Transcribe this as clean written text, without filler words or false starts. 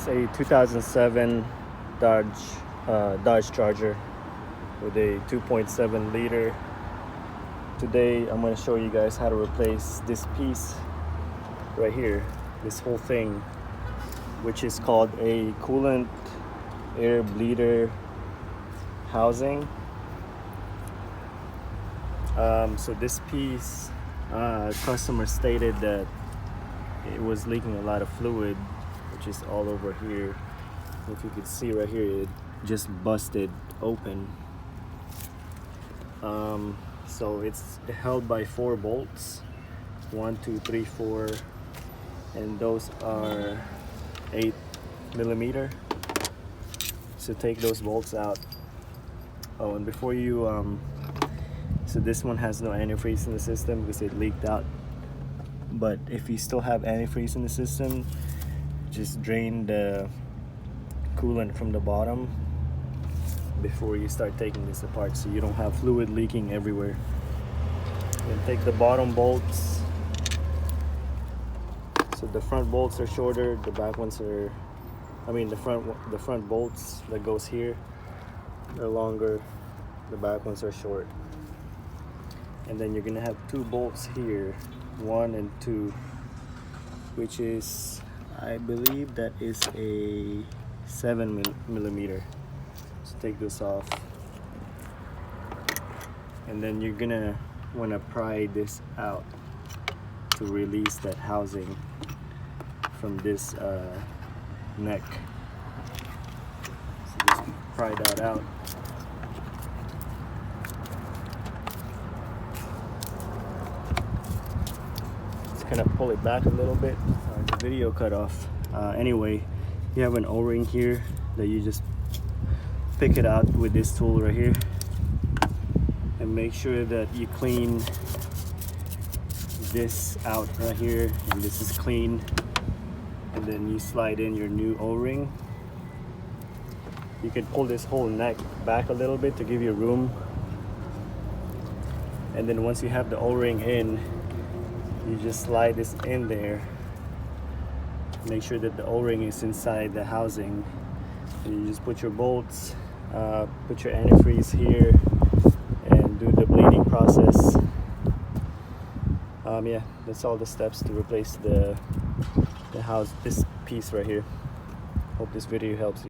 is a 2007 Dodge Charger with a 2.7 liter. Today I'm going to show you guys how to replace this piece right here, this whole thing, which is called a coolant air bleeder housing. So this piece, customer stated that it was leaking a lot of fluid, which is all over here. If you could see right here, it just busted open. So it's held by 4 bolts, 1, 2, 3, 4, and those are 8mm. So take those bolts out. Oh, and before you so this one has no antifreeze in the system because it leaked out. But if you still have antifreeze in the system, just drain the coolant from the bottom before you start taking this apart, so you don't have fluid leaking everywhere. Then take the bottom bolts. So the front bolts are shorter, the back ones are, the front bolts that goes here are longer, the back ones are short. And then you're gonna have 2 bolts here, 1 and 2, which is, I believe that is a 7mm. So take this off, and then you're gonna want to pry this out to release that housing from this neck. So just pry that out. Just kind of pull it back a little bit. The video cut off. Anyway, you have an O-ring here that you just pick it out with this tool right here, and make sure that you clean this out right here, and this is clean, and then you slide in your new O-ring. You can pull this whole neck back a little bit to give you room, and then once you have the O-ring in, you just slide this in there. Make sure that the O-ring is inside the housing, and you just put your bolts, put your antifreeze here, and do the bleeding process. Yeah, that's all the steps to replace the house, this piece right here. Hope this video helps you.